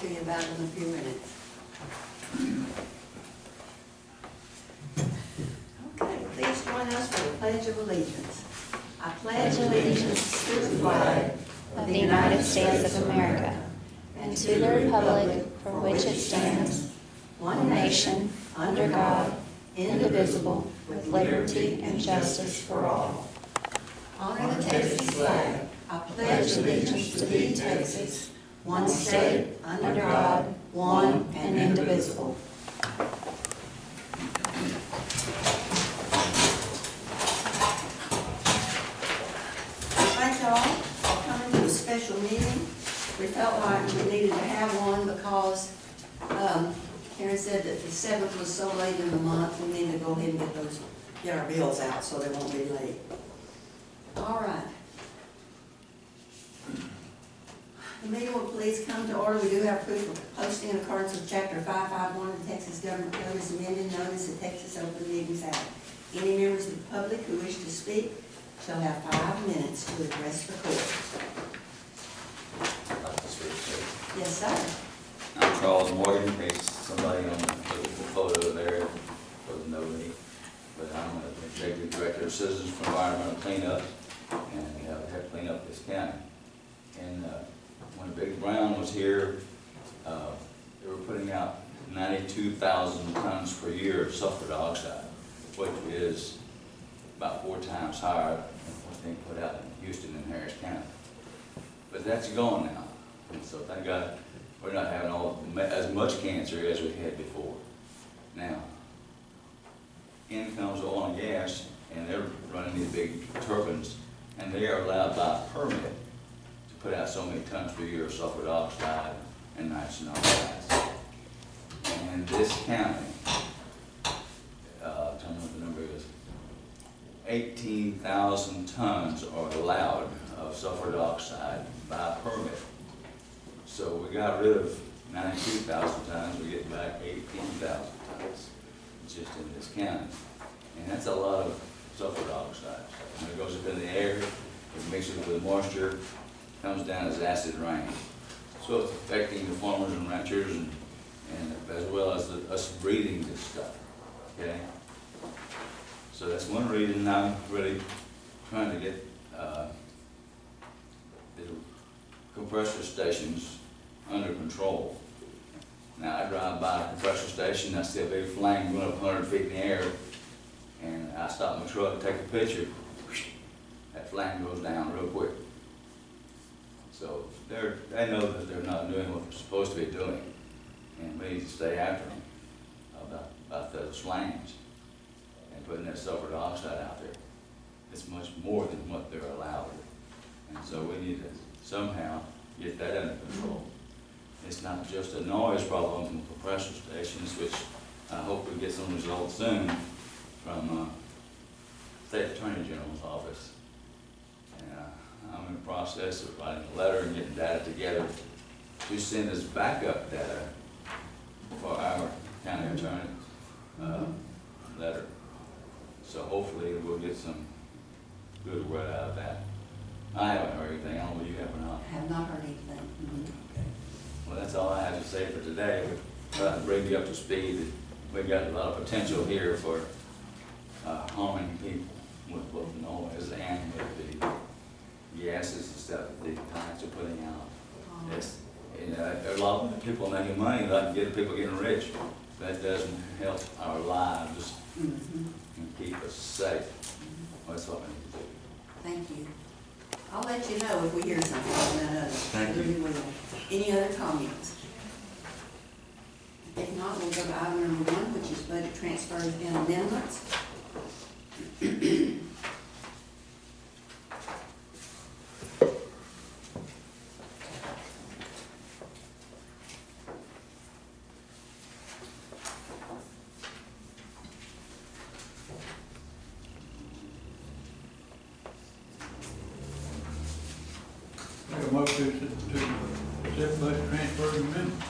to you about in a few minutes. Okay, please join us for the Pledge of Allegiance. I pledge allegiance to the flag of the United States of America, and to the republic for which it stands, one nation, under God, indivisible, with liberty and justice for all. Honor the Texas flag. I pledge allegiance to thee, Texas, one state, under God, one and indivisible. Thank you all for coming to the special meeting. We felt like we needed to have one because Karen said that the 7th was so late in the month, we need to go ahead and get our bills out so they won't be late. All right. The meeting will please come to order. We do have proof of posting in accordance with Chapter 551 of the Texas Government Code as amended, known as the Texas Open Meetings Act. Any members of the public who wish to speak shall have 5 minutes to address the court. Yes, sir. I'm Charles Morgan, in case somebody on the photo there doesn't know me, but I'm the Executive Director of Citizens for Environmental Cleanup, and we have to clean up this county. And when Big Brown was here, they were putting out 92,000 tons per year of sulfur dioxide, which is about 4 times higher than what's being put out in Houston and Harris County. But that's gone now, and so thank God we're not having as much cancer as we had before. Now, in comes oil and gas, and they're running these big turbines, and they are allowed by permit to put out so many tons per year of sulfur dioxide and nitrogen oxides. And this county, tell me what the number is, 18,000 tons are allowed of sulfur dioxide by permit. So we got rid of 92,000 tons, we get back 18,000 tons just in this county. And that's a lot of sulfur dioxide. When it goes up in the air, it mixes with moisture, comes down as acid rain. So it's affecting the farmers and ranchers and as well as us breathing this stuff, okay? So that's one reason I'm really trying to get the compressor stations under control. Now I drive by a compressor station, I see a big flame going up 100 feet in the air, and I stop my truck and take a picture. That flame goes down real quick. So they know that they're not doing what they're supposed to be doing, and we need to stay after them about those flames and putting that sulfur dioxide out there. It's much more than what they're allowed, and so we need to somehow get that under control. It's not just a noise problem from the compressor stations, which I hope we get some results soon from State Attorney General's office. And I'm in the process of writing a letter and getting data together to send us backup data for our county attorney letter. So hopefully we'll get some good word out of that. I haven't heard anything. I don't know if you have or not. I have not heard anything. Okay. Well, that's all I have to say for today. We're trying to bring you up to speed. We've got a lot of potential here for harming people with both noise and with the gases and stuff that these plants are putting out. It's, you know, there are a lot of people making money, like people getting rich. That doesn't help our lives and keep us safe. That's what we need to do. Thank you. I'll let you know if we hear something on that other. Thank you. We will. Any other comments? If not, we'll go to item number 1, which is budget transfers and amendments. Make a motion to accept budget transfer amendment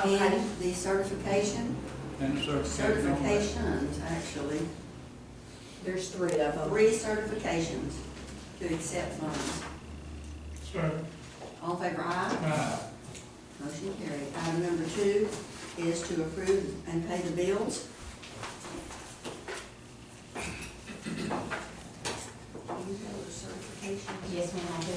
And the certification, and the certification. certifications, actually, There's 3 of them. 3 certifications to accept funds. Sir. All in favor, aye? Aye. Motion carried. Item number 2 is to approve and pay the bills. Do you have a certification? Yes, ma'am, I do.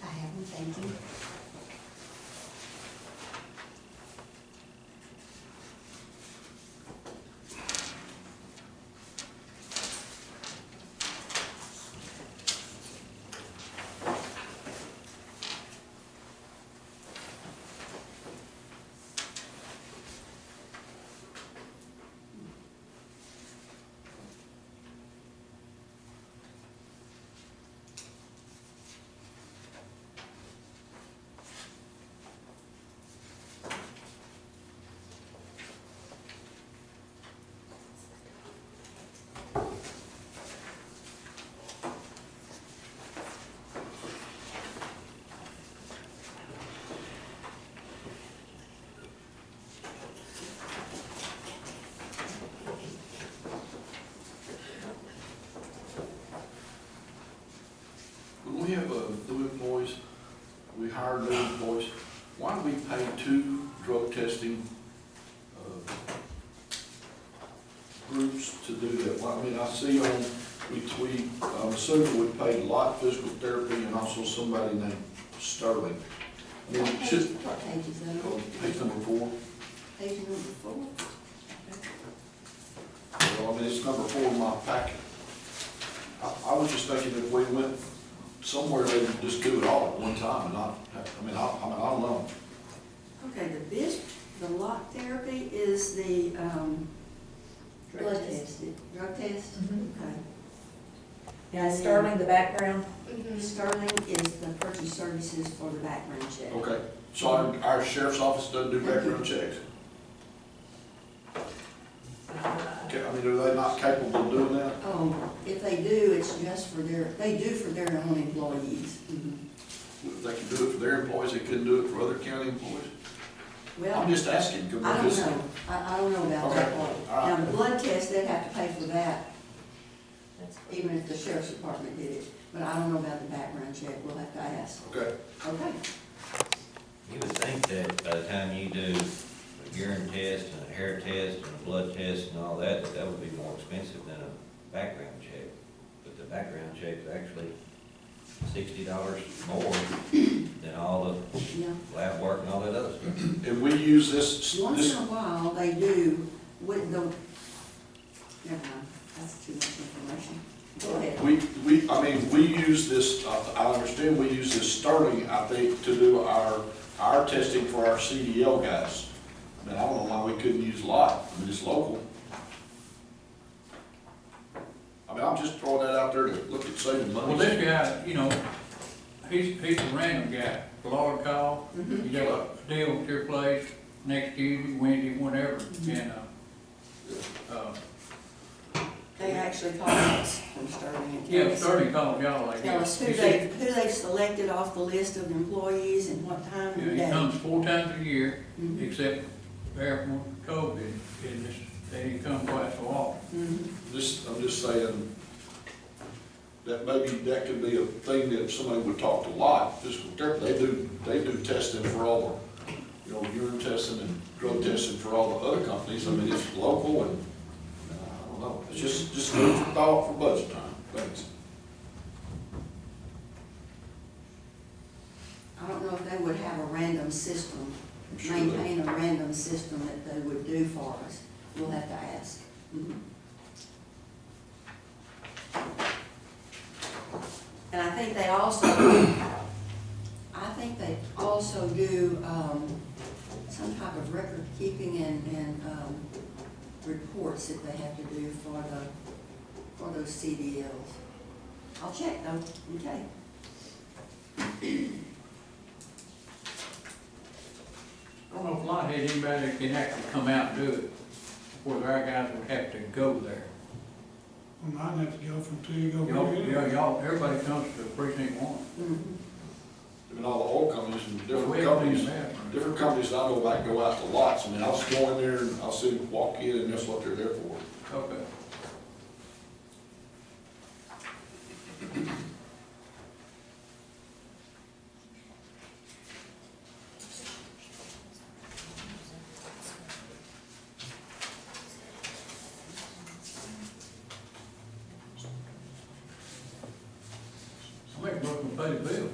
I have them, thank you. When we have new employees, we hire new employees, why do we pay 2 drug testing groups to do that? Well, I mean, I see on, I'm assuming we paid Lot Physical Therapy and also somebody named Sterling. I mean, What should, page is that on? page number 4. Page number 4. Well, I mean, it's number 4 in my packet. I was just thinking if we went somewhere, they would just do it all at one time and not, I don't know. Okay, the lot therapy is the, blood test, drug test? Okay. Yeah, Sterling, the background. Sterling is the purchase services for the background check. Okay, so our sheriff's office doesn't do background checks? Okay, I mean, are they not capable of doing that? If they do, it's just for they do for their own employees. If they can do it for their employees, they couldn't do it for other county employees? Well, I'm just asking. Could we I don't just- know. I don't know about Okay, that part. all right. Now, the blood test, they'd have to pay for that, even if the sheriff's department did it. But I don't know about the background check. We'll have to ask. Okay, Okay. You would think that by the time you do a urine test and a hair test and a blood test and all that, that would be more expensive than a background check. But the background check is actually $60 more than all the Yeah. lab work and all that other stuff. and we use this, Once in a while, they do with the, never mind, that's too much information. Go ahead. we use this, I understand we use this Sterling, I think, to do our testing for our CDL guys. I mean, I don't know why we couldn't use Lot, I mean, it's local. I mean, I'm just throwing that out there to look at saving money. Well, this guy, you know, he's a random guy. Lord call, you got a deal at your place next Tuesday, Wednesday, whenever, and, They actually call us from Sterling and yeah, tell us, Sterling called y'all like tell that. us who He said, they've selected off the list of employees and what time of yeah, day. he comes 4 times a year, Mhm. except there from COVID, and this, they didn't come quite so often. Mhm. I'm just saying that maybe that could be a thing that somebody would talk to Lot, physical therapy, they do testing for all the, you know, urine testing and drug testing for all the other companies. I mean, it's local and, I don't know, it's just food for thought for budget time, thanks. I don't know if they would have a random system, I'm sure they- maintain a random system that they would do for us. We'll have to ask. Mhm. And I think they also do, some type of record keeping and reports that they have to do for those CDLs. I'll check though, okay. I don't know if Lot had anybody that can actually come out and do it, where our guys would have to go there. We might have to go from 2 to go. Y'all, everybody comes to precinct 1. Mhm. I mean, all the oil companies and We different haven't companies, been there. different companies that I know about go out to lots. I mean, I'll just go in there and I'll see them walk in and that's what they're there for. Okay. pay the bill.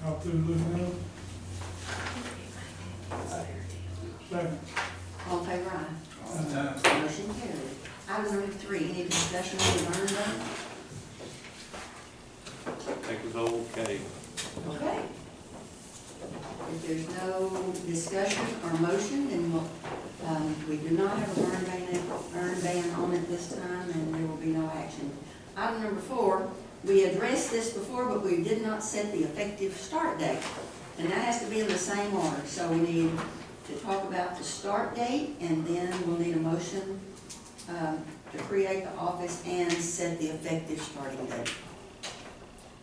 Y'all through looking at them? Second. All in favor, aye. Motion carried. Item number 3, any discussion on the burn ban? Think it's okay. Okay. If there's no discussion or motion, then we'll, we do not have a burn ban on it this time, and there will be no action. Item number 4, we addressed this before, but we did not set the effective start date. And that has to be in the same order. So we need to talk about the start date, and then we'll need a motion to create the office and set the effective starting date.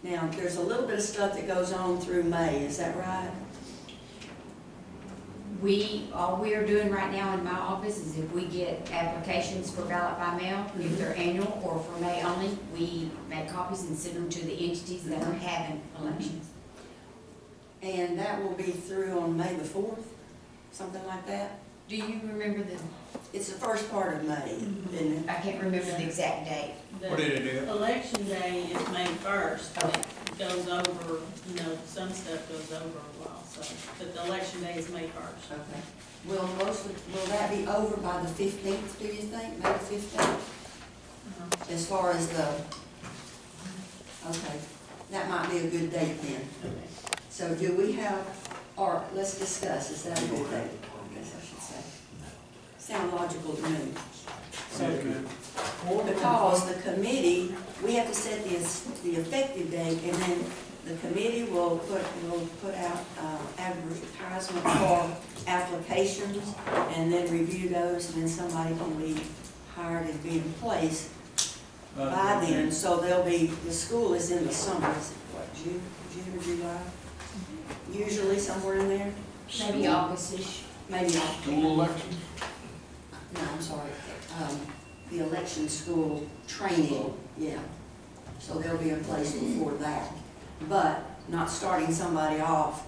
Now, there's a little bit of stuff that goes on through May, is that right? All we are doing right now in my office is if we get applications for ballot by mail, if they're annual or for May only, we make copies and send them to the entities that are having elections. And that will be through on May the 4th, something like that? Do you remember It's the first part of May, isn't it? I can't remember the exact date. What did it do? Election day is May 1st, and it goes over, some stuff goes over a while, so, but the election day is May 1st. Okay. Will that be over by the 15th, do you think, May the 15th? As far as okay, that might be a good date then. So do we have, or let's discuss, is that a good date? I guess I should say. Sound logical to me. So, because the committee, we have to set the effective date, and then the committee will put out advertisement for applications, and then review those, and then somebody can be hired and be in place by then. So the school is in the summer, is it what, June or July? Usually somewhere in there? Maybe August-ish. Maybe School October. election? No, I'm sorry. The election school training, yeah. So there'll be a place before that. But not starting somebody off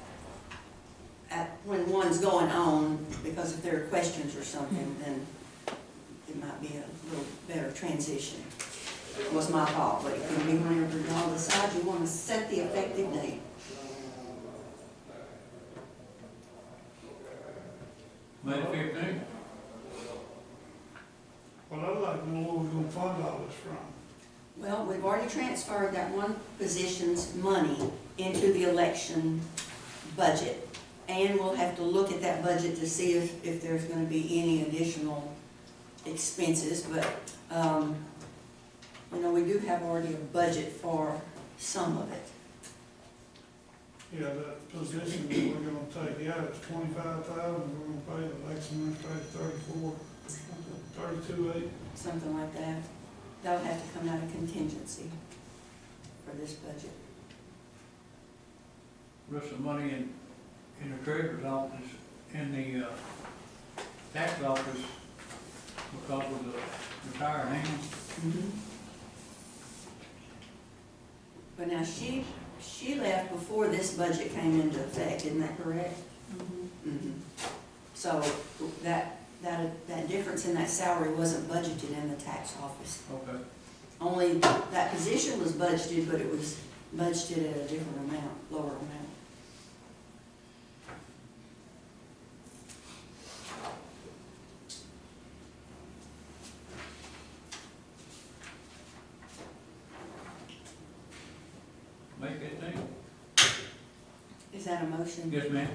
when one's going on, because if there are questions or something, then it might be a little better transition, was my thought. But it can be whenever y'all decide you want to set the effective date. May the 15th? Well, I'd like to know where we're gonna fund all this from. Well, we've already transferred that one position's money into the election budget. And we'll have to look at that budget to see if there's gonna be any additional expenses, but, we do have already a budget for some of it. Yeah, that position that we're gonna take out is 25,000, we're gonna pay the election administrator 32,800. Something like that. That'll have to come out of contingency for this budget. Rest of the money in the treasurer's office, in the tax office, because of the retired hand. But now she left before this budget came into effect, isn't that correct? So that that difference in that salary wasn't budgeted in the tax office. Okay. Only that position was budgeted, but it was budgeted at a different amount, lower amount. May 15th. Is that a motion? Yes, ma'am.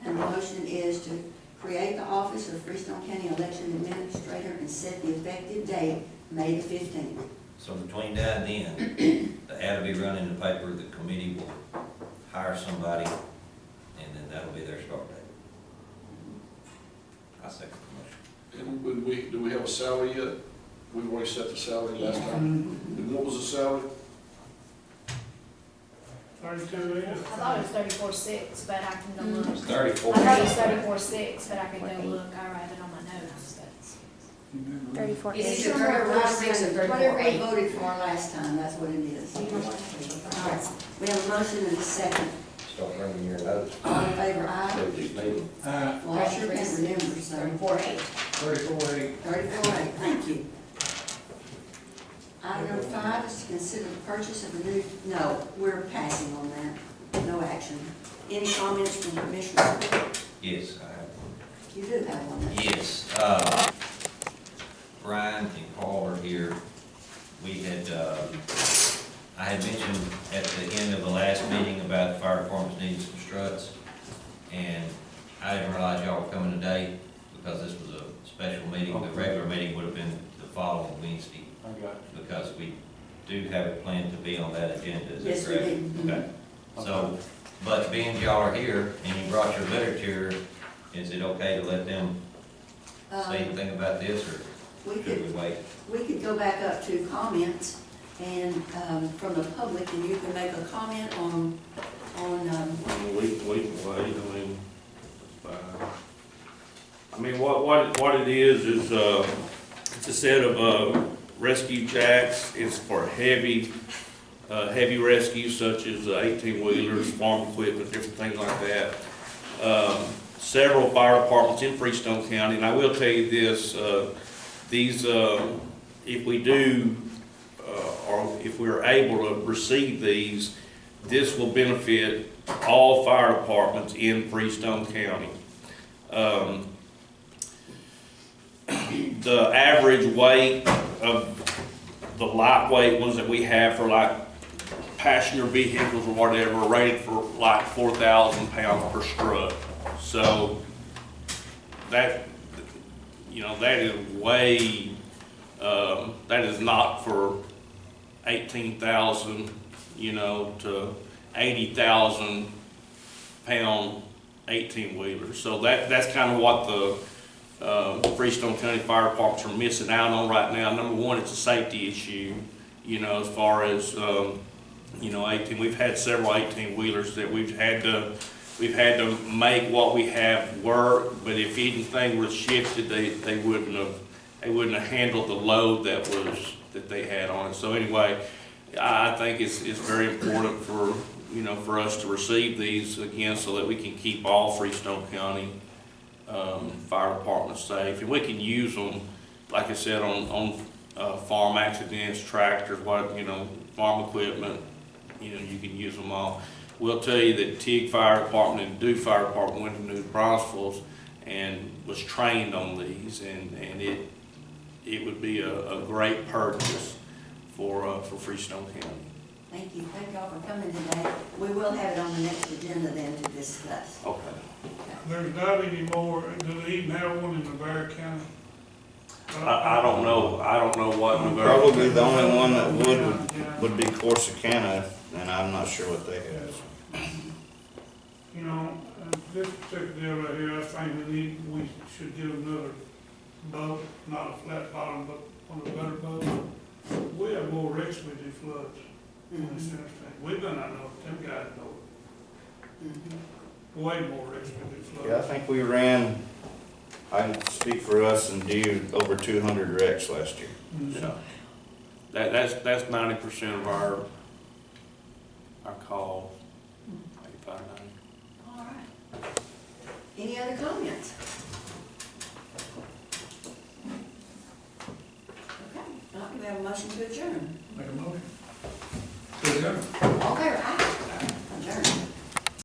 And the motion is to create the office of Freestone County Election Administrator and set the effective date, May the 15th. So between now and then, the ad will be run in the paper, the committee will hire somebody, and then that'll be their start date. I second the motion. And do we have a salary yet? We've already set the salary last time. And what was the salary? 32 is. I thought it was 34.6, but I can go look. It's 34. I thought it was 34.6, but I can go look. I write it on my notes, but. 34. Is it It's the 34.6 or whatever we 34.8? voted for last time, that's what it is. All right, we have a motion and a second. Start bringing your notes. All in favor, aye? So just need Well, I sure can't remember, so. 34.8. 34.8. 34A, thank you. Item number 5 is to consider the purchase of a new, no, we're passing on that, no action. Any comments from Commissioners? Yes, I have one. You do have one. Yes, Brian and Paul are here. We had, I had mentioned at the end of the last meeting about the fire department's needing some struts, and I didn't realize y'all were coming today because this was a special meeting. The regular meeting would have been the following Wednesday, I got because we do have it planned to be on that agenda, is Yes, that we correct? do. Okay. So, but being y'all are here and you brought your literature, is it okay to let them say anything about this, or We should could, we wait? we could go back up to comments and, from the public, and you can make a comment on, I mean, we can wait, I mean, I mean, what it is, it's a set of, rescue jacks. It's for heavy rescues such as 18-wheelers, farm equipment, different things like that. Several fire departments in Freestone County, and I will tell you this, these, if we do, or if we're able to receive these, this will benefit all fire departments in Freestone County. The average weight of the lightweight ones that we have for like passenger vehicles or whatever are rated for like 4,000 pounds per strut. So that, you know, that is way, that is not for 18,000, you know, to 80,000 pound 18-wheelers. So that's kind of what the Freestone County Fire Departments are missing out on right now. Number one, it's a safety issue, you know, as far as, you know, 18, we've had several 18-wheelers that we've had to make what we have work, but if anything was shifted, they wouldn't have handled the load that they had on it. So anyway, I think it's very important for, you know, for us to receive these again so that we can keep all Freestone County fire departments safe, and we can use them, like I said, on farm accidents, tractors, farm equipment. You know, you can use them all. We'll tell you that Tig Fire Department and Dew Fire Department went to New Braunfels and was trained on these, and it would be a great purchase for Freestone County. Thank you all for coming today. We will have it on the next agenda then to discuss. Okay. There's not any more, do they even have one in Navarre County? I don't know what Probably the only one that would be Corsicana, and I'm not sure what they have. You know, this particular deal right here, I think we should get another boat, not a flat bottom, but one of the better boats. We have more risks with these floods in this interstate. We've been out there, them guys know it. Way more risks with these floods. Yeah, I think we ran, I can speak for us, and do over 200 wrecks last year. Yeah. That's 90% of our calls. 85, 90. All right. Any other comments? we have a motion to adjourn. Make a motion. To adjourn. Okay, aye.